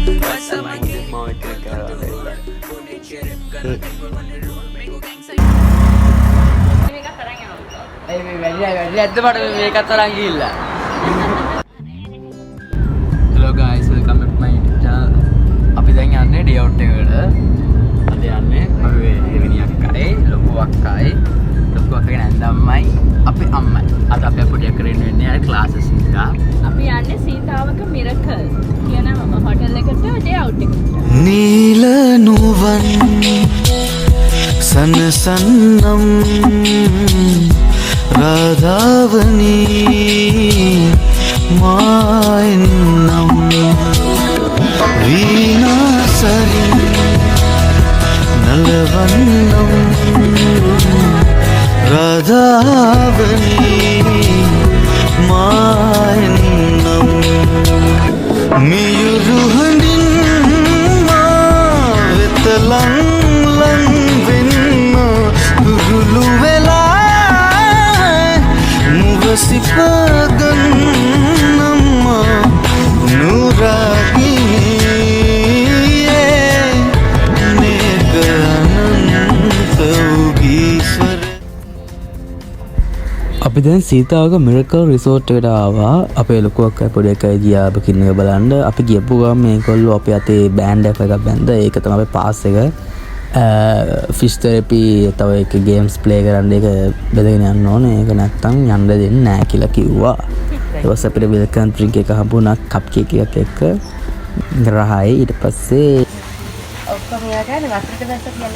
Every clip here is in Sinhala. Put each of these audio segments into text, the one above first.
Hello guys, welcome to my YouTube channel. අපි දැන් යන්නේ ඩේ අවුට් එකකට. අද යන්නේ අපි දෙවෙනි අක්කයි, ලොකු අක්කයි, ලොකු අක්කගේ නැන්දම්මයි, අපේ අම්මයි. අද අපි පොඩි අක්කට එන්න වෙන්නේ ආ ක්ලාසස් එක. අපි යන්නේ සීතාවක මිරකල් කියන හොටෙල් එකට ඩේ අවුට් එකට. നീല നുവൻ സനസന്നം രാധാവനി മായന്നം വീണാസരി നലവന്നം രാധാവനി മായന്നം മിയുരുഹണ്ടിൻ lang lang vinno gulu vela muvasipagan namma nuragini neganantaugiswar අපි දැන් සීතාවක මිරකල් රිසෝට් එකට ආවා. අපේ ලොකු අක්කයි පොඩි අක්කයි ගියා බකින් එක බලන්න. අපි ගියපු ගමන් මේගොල්ලෝ අපේ අතේ බෑන්ඩ් එකක් බැන්ද. ඒක තමයි අපේ පාස් එක. ෆිෂ් තෙරපි තව එක ගේම්ස් ප්ලේ කරන්න ඒක බෙදගෙන යන්න ඕනේ. ඒක නැත්තම් යන්න දෙන්නේ නැහැ කියලා කිව්වා. ඊට පස්සේ අපිට වෙල්කම් ඩ්‍රින්ක් එක හම්බුණා කප් කේක් එකක් එක්ක. රහයි ඊට පස්සේ ඔක්කොම යාගානේ වස්ත්‍රක දැස්ස කියලා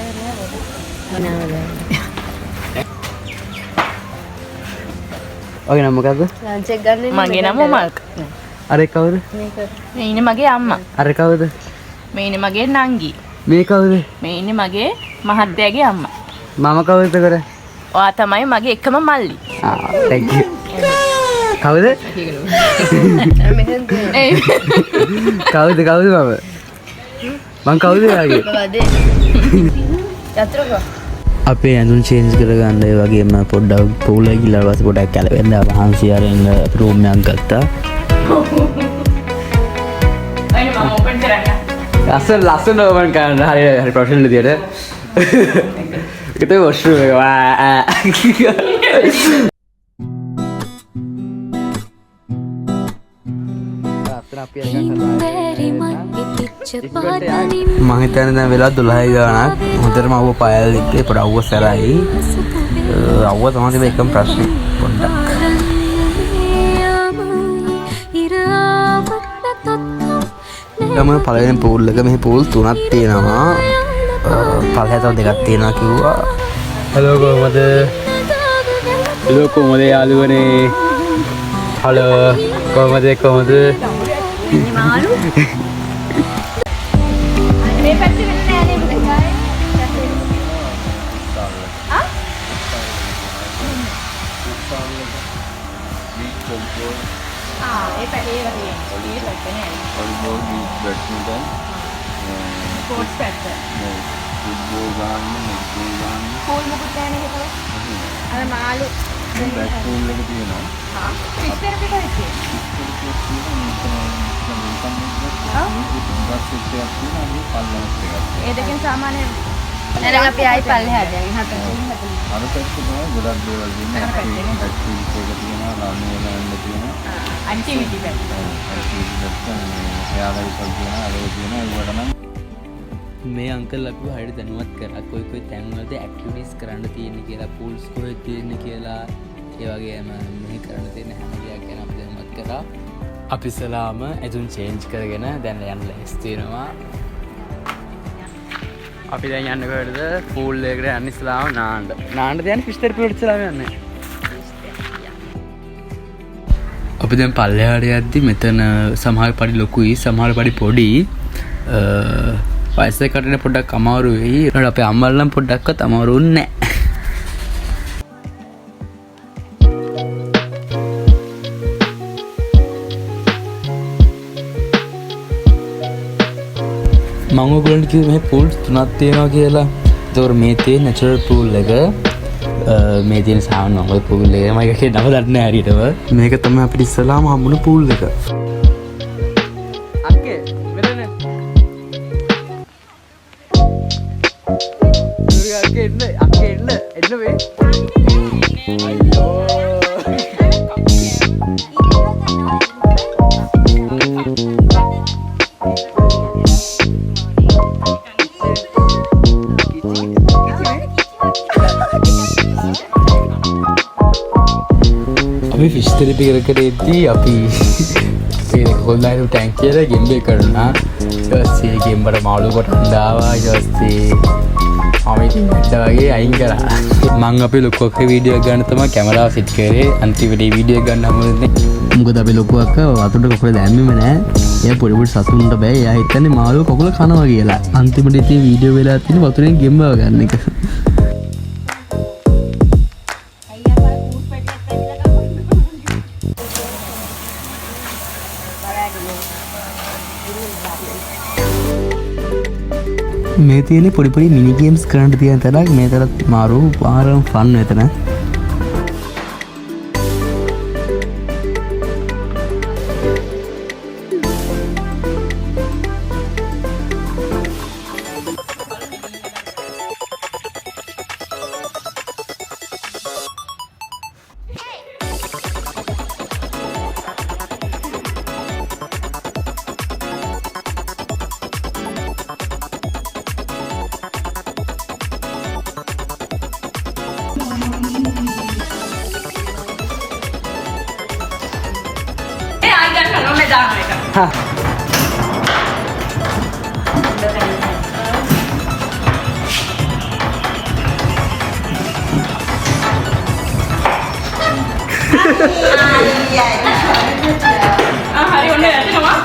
නේද? ඔගේ නම මොකද්ද? ලන්ච් එක ගන්න මගේ නම මල්ක්. අර කවුද? මේ ඉන්නේ මගේ අම්මා. අර කවුද? මේ ඉන්නේ මගේ නංගි. මේ කවුද? මේ ඉන්නේ මගේ මහත්තයාගේ අම්මා. මම කවුද කර? ඔයා තමයි මගේ එකම මල්ලි. thank you. කවුද? කවුද මම? මං කවුද යාගේ? යතුරුකෝ. අපේ ඇඳුම් චේන්ජ් කරගන්න ඒ වගේම පොඩ්ඩක් පූල් එකේ ගිහලා ඊට පස්සේ පොඩ්ඩක් කැලවෙන්න වහන්සි අරගෙන රූම් එකක් ගත්තා. අයින මම ඕපන් කරන්න. ලස්සන ඕපන් කරන්න හරි ප්‍රොෆෙෂනල් විදියට. ඒක තමයි වොෂ්රූම් එක. මම හිතන්නේ දැන් වෙලා 12යි ගානක්. හොඳටම අවුව පයල් ඉත්තේ පොඩ අවුව සැරයි. අවුව තමයි තිබෙ එකම ප්‍රශ්නේ පොඩ්ඩක්. ගම පළවෙනි පූල් එක මෙහි පූල් 3ක් තියෙනවා. පළහැතව 2ක් තියෙනවා කිව්වා. හලෝ කොහමද? හලෝ කොහමද යාළුවනේ? හලෝ කොහමද? මාළු. මේ පැත්තේ වෙන්නේ නැහැ නේද පුතේ? ආ? ඒ පැත්තේ වගේ. ඒ පැත්තේ නෑ. Volleyball, beach badminton. ස්පෝර්ට්ස් පැත්ත. Football ගන්න, netball ගන්න. පූල් මොකද නැහැ නේද? අර මාළු බැක් පූල් එක තියෙනවා. හා ෆිෂ් තෙරපි කරේ. ඒ දෙකෙන් සාමාන්‍ය නේද අපි ආයි පල්ලෙහාට යන්නේ හතර. අර පැත්තේ තමයි ගොඩක් දේවල් තියෙනවා. ඇක්ටිවිටි එක තියෙනවා, ළමයි වෙනන්න තියෙනවා. ඇක්ටිවිටි පැත්ත. ඇක්ටිවිටි පැත්ත එයාලා ඉස්සල් තියෙනවා, අර තියෙනවා ඒවට නම් මේ අංකල් අපිව හරියට දැනුවත් කරා කොයි තැන්වලද ඇක්ටිවිටිස් කරන්න තියෙන්නේ කියලා, පූල්ස් කොහෙද තියෙන්නේ කියලා, ඒ වගේම මෙහි කරන්න තියෙන හැම දෙයක් ගැන අපි දැනුවත් කරා. අපි ඉස්සලාම ඇඳුම් චේන්ජ් කරගෙන දැන් යන්න ලෑස්ති වෙනවා. අපි දැන් යන්නේ කොහෙද? පූල් එකකට යන්න ඉස්සලාම නාන්න දැන් ෆිෂ් තෙරපි වලට ඉස්සලාම යන්නේ. අපි දැන් පල්ලෙහාට යද්දි මෙතන සමහර පඩි ලොකුයි, සමහර පඩි පොඩි. වයසක කටට පොඩ්ඩක් අමාරු වෙයි. ඒකට අපේ අම්මලා නම් පොඩ්ඩක්වත් අමාරු වෙන්නේ නැහැ. මම ඔයගොල්ලන්ට කිව්වේ මේ පූල් 3ක් තියෙනවා කියලා. ඒතකොට මේ තියෙන නැචරල් පූල් එක මේ තියෙන සාමාන්‍ය ඔය පූල් එක මම එකේ නම දන්නේ නැහැ හරියටම. මේක තමයි අපිට ඉස්සලාම හම්බුන පූල් එක. අක්කේ මෙතන අපි ෆිෂ් තෙරපි කරකට එද්දී අපි හොල්ලායිරු ටැන්කියර ගෙම්බේ කරනා ඊපස්සේ ගෙම්බට මාළු කොටන්න ආවා ඊපස්සේ මම ඉතින් වගේ අයින් කරා මං අපේ ලොකු අක්කේ වීඩියෝ ගන්න තමයි කැමරාව සෙට් කරේ අන්තිමට වීඩියෝ ගන්න හම්බුනේ මොකද අපේ ලොකු අක්කා වතුරට කකුල දැම්මෙම නෑ එයා පොඩි පොඩි සතුන්ට බෑ එයා හිතන්නේ මාළු කකුල කනවා කියලා අන්තිමට ඉතින් වීඩියෝ වෙලා තියෙන වතුරෙන් ගෙම්බව ගන්න එක මේ තියෙන පොඩි පොඩි මිනි ගේම්ස් කරන්න තියෙන තරක් මේ තරත් මාරු පාරම ෆන් වෙතන හරි ඔන්න යනවා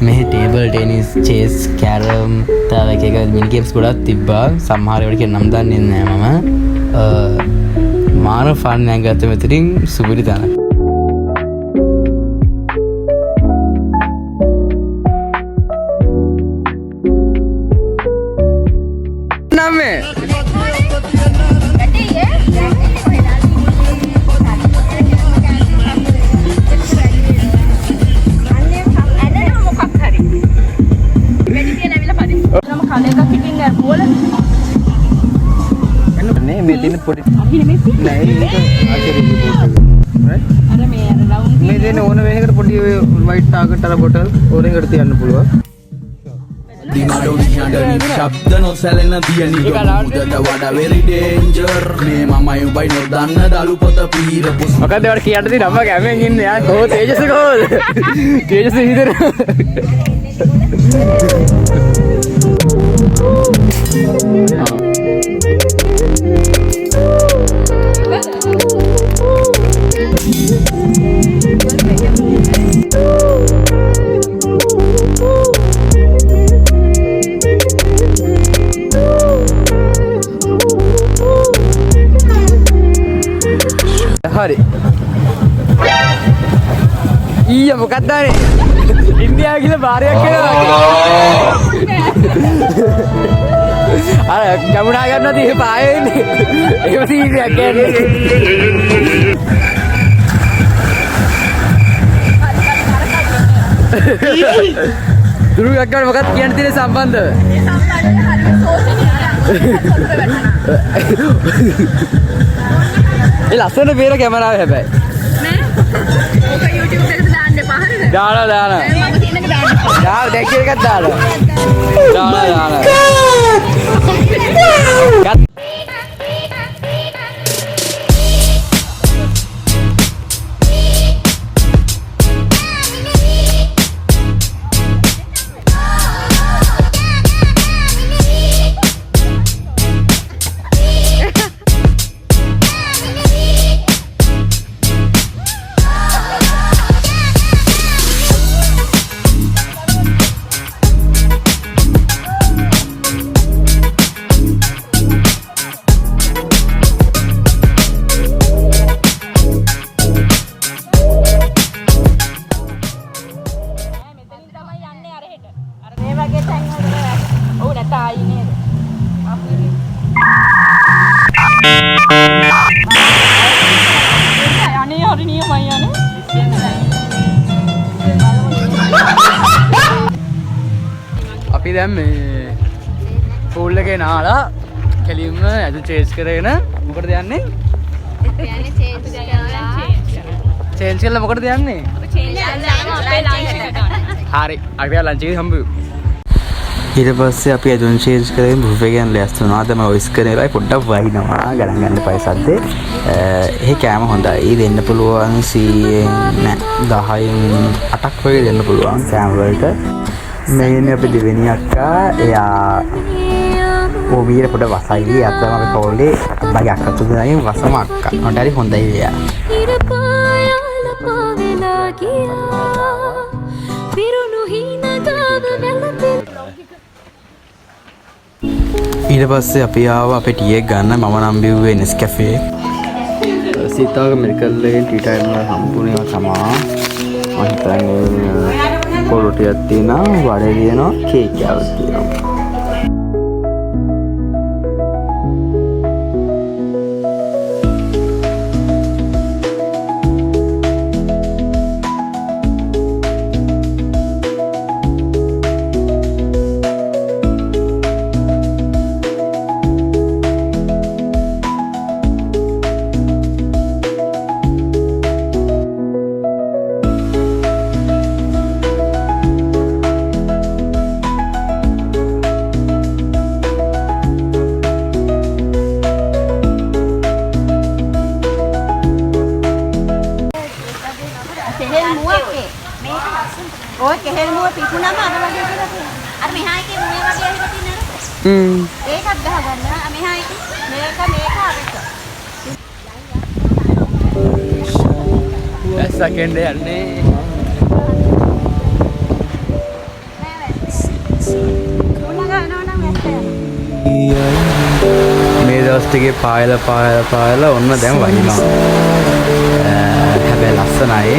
මේ ටේබල් ටෙනිස් චේස් කැරම් තව එක මිනි ගේම්ස් ගොඩක් තිබ්බා සමහර ඒවාට කියන නම් දන්නේ නැහැ මම මාර ෆන් එකක් ගත්ත මෙතනින් සුපිරි තැනක් නමේ මේ දෙන පොඩි නෑ ඒක අර මේ රවුන්ඩ් මේ දෙන ඕන වෙන එකට පොඩි වයිට් ටාගට් අර බොටල් ඕන එකට තියන්න පුළුවන් ශබ්ද නොසැලෙන තියනි මුදට වඩා වෙරි ඩේන්ජර් මේ මමයි උබයි නොදන්න දළු පොත පීරපු මොකද ඒවට කියන්න තියෙන අම්මා කැමෙන් ඉන්නේ යා කොහොම තේජස් කොහොමද තේජස් හිතර හරි ඊය මොකක්ද අනේ ඉන්දියා කියලා බාරයක් කරනවා අර කැමුණා ගන්නවා තිය පායෙ ඉන්නේ ඒව සීනියක් කියන්නේ දුරු ගක්කන මොකක්ද කියන්න තියෙන සම්බන්ධව මේ සම්බන්ධව හරියට ඒ ලස්සන පේන කැමරාව හැබැයි නෑ ඔක YouTube එකට දාන්න එපා හරිද දාලා මම තියෙන එක දාන්න දාලා දැක්ක එකක් දාලා දාලා අනේ හරි නියමයි යන්නේ. අපි දැන් මේ පූල් එකේ නාලා කෙලින්ම ඇද චේන්ජ් කරගෙන මොකටද යන්නේ? චේන්ජ් කරලා මොකටද යන්නේ? හරි අපි ලන්ච් එකේ හම්බෙමු. ඊට පස්සේ අපි ඇදුන් චේන්ජ් කරගෙන බුෆේ ගන්න ලෑස්ති වුණා. දැන් මම ඔයිස් කරේලා පොඩ්ඩක් වහිනවා ගණන් ගන්න පයිසද්දේ. එහෙ කෑම හොඳයි දෙන්න පුළුවන් 100න් නෑ 10න් 8ක් වගේ දෙන්න පුළුවන් කෑම වලට. මේ ඉන්නේ අපේ දෙවෙනි අක්කා. එයා ඕමීර පොඩ වසයි. එයා තමයි අපේ පොල්ලේ අබ්බාගේ අක්කා තුනයි වසම අක්කා. මට හරි හොඳයි එයා. ඊට පස්සේ අපි ආව අපේ ටී එක ගන්න. මම නම් බිව්වේ Nescafe. සීතාවක මෙරිකල් එකෙන් ටී ටයිම් එක සම්පූර්ණයෙන්ම තමා. මම හිතන්නේ පොරො ටිකක් තියෙනවා, වඩේ තියෙනවා, කේක් එකක් තියෙනවා. ඔය කෙහෙල් මුව පිපුණම අර වගේ කියලා තියෙනවා. අර මෙහා එකේ මුව වගේ අහිලා තියෙනවා. ඒකත් ගහගන්න. මෙහා එකේ මේක අරක. සෙකන්ඩ් යන්නේ. මේ දවස් ටිකේ පායලා ඔන්න දැන් වහිනවා. හැබැයි ලස්සනයි.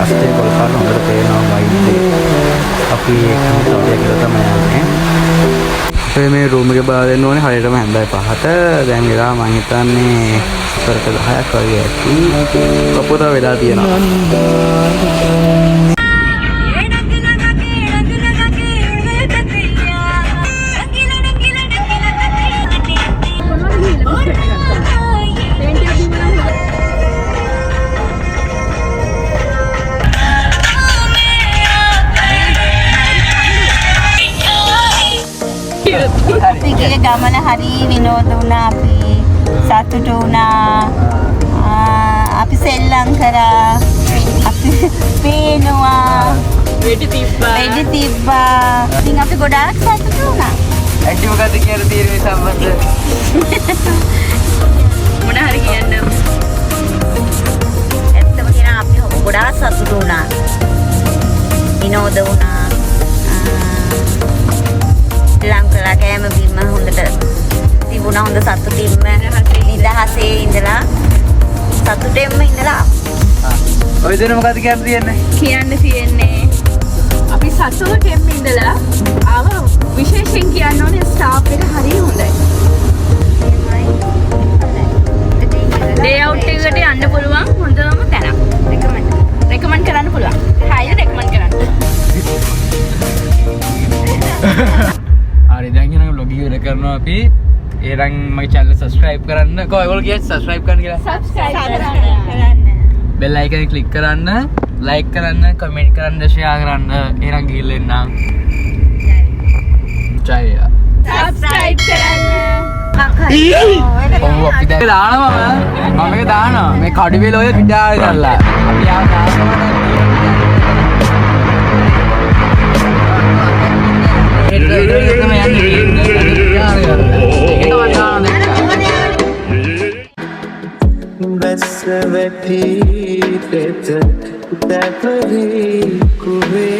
රස්තේ කොල් පාට හොඳට පේනවා වයින්නේ. අපි ඒකම කියලා තමයි යන්නේ. අපේ මේ රූම් එක බාර දෙන්න ඕනේ හරියටම හැන්දයි 5ට. දැන් වෙලා මම හිතන්නේ 10ක් වගේ ඇති. කපුට වෙලා තියෙනවා. අපේ ගමන හරි විනෝද වුණා. අපි සතුටු වුණා. අපි සෙල්ලම් කරා. අපි පේනවා. වෙඩි තිබ්බා. ඉතින් අපි ගොඩාක් සතුටු වුණා. ඇයි මොකද කියලා තීරණය සම්බන්ධ? මොන හරි කියන්න. ඇත්තම කියනවා අපි ගොඩාක් සතුටු වුණා. විනෝද වුණා. ලංකලා කෑම බීම හොඳට තිබුණා. හොඳ සතුටින්ම නිදහසේ ඉඳලා සතුටෙන්ම ඉඳලා ඔය දෙන මොකද කියන්න තියෙන්නේ අපි සතුටෙන්ම ඉඳලා ආව. විශේෂයෙන් කියන්න ඕනේ ස්ටාෆ් එක හරි හොඳයි. ඩේ අවුට් එකට යන්න පුළුවන් හොඳම තැනක්. රෙකමන්ඩ් කරන්න පුළුවන්. හයිද රෙකමන්ඩ් කරන්න. හරි දැන් කියන vlog එක ඉවර කරනවා අපි. ඒරන් මගේ channel subscribe කරන්න. කොහොම ඒගොල්ලෝ කියත් subscribe කරන්න කියලා. සබ්ස්ක්‍රයිබ් කරන්න. bell icon එක click කරන්න, like කරන්න, comment කරන්න, share කරන්න. ඒරන් ගිහිල්ලා එන්නම්. ජය. සබ්ස්ක්‍රයිබ් කරන්න. ඔව් අපි දැන් දානවා මම මේක දානවා. මේ කඩුවෙල ඔය පිටාරේ දාලා. අපි ආව දානවා. වැස්ස වැටි පෙත දැපරි කුවේ